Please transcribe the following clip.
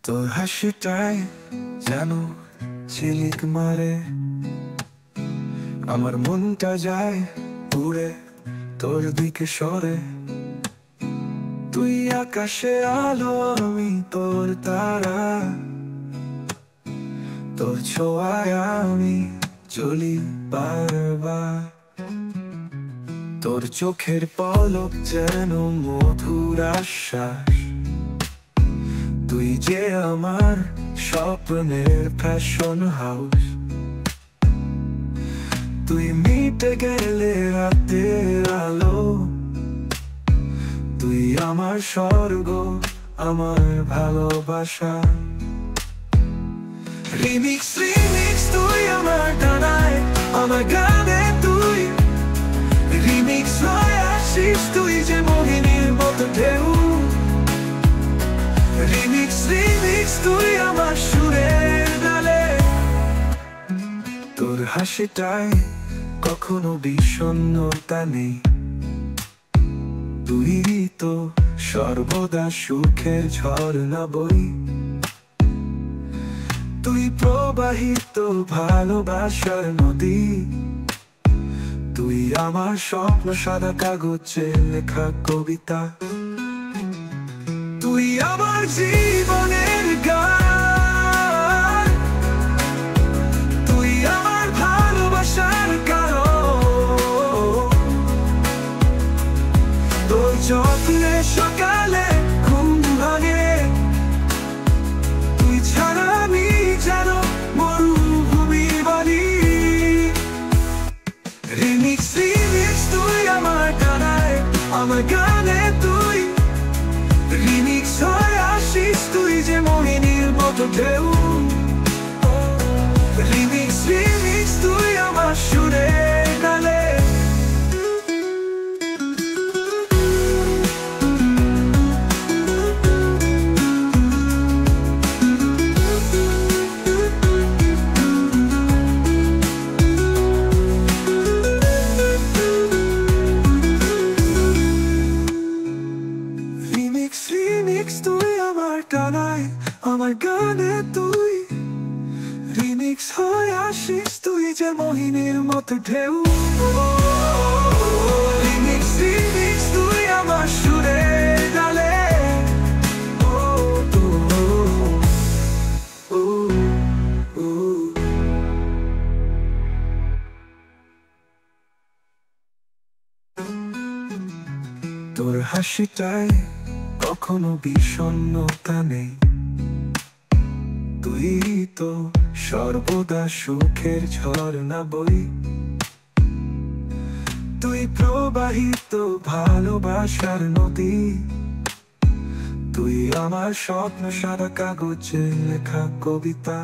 তোর হাসিটাই যেন ঝিলিক মারে, আমার মনটা যায় উড়ে তোর দিকে সরে। তুই আকাশে আলো, আমি তোর তারা, তোর ছোঁয়ায় আমি চলি বারবার। তোর চোখের পলক যেন মধুর আশ্বাস, তুই যে আমার স্বপ্নের ফ্যাশন হাউস। তুই মিটে গেলে রাতের আলো, তুই আমার স্বর্গ, আমার ভালোবাসা। রিমিক্স রিমিক্স তুই আমার ডানায়, আমার গানে তুই রিমিক্স হয়ে আসিস, তুই যে মোহিনীর মতো ঢেউ। রিমিক্স রিমিক্স তুই আমার সুরের ডালে। তোর হাসিটাই কখনো বিষণ্ণতা নেই, তুই তো সর্বদা সুখের ঝর্ণা বই। তুই প্রবাহিত ভালোবাসার নদী, তুই আমার স্বপ্ন সাদা কাগজে লেখা কবিতা। তুই আমার জীবনের গান, তুই আমার ভালোবাসার কারণ। তোর যত্নে সকালে ঘুম ভাঙে, তুই ছাড়া আমি যেন মরুভূমি বালি। রিমিক্স রিমিক্স তুই আমার গানায়, আমার গানে তুই রিমিক্স হয়ে আসিস, তুই যে মোহিনীর মতো ঢেউ। রিমিক্স রিমিক্স তুই আমার সুরের ডালে। রিমিক্স তুই আমার ডানায়, আমার গানে তুই রিমিক্স হয়ে আসিস, তুই যে মোহিনীর মতো ঢেউ। রিমিক্স রিমিক্স তুই আমার সুরের ডালে। তোর হাসিটাই কখনো বিষণ্ণতা নেই, তুই তো সর্বদা সুখের ঝর্ণা বই। তুই প্রবাহিত ভালোবাসার নদী, তুই আমার স্বপ্ন সাদা কাগজে লেখা কবিতা।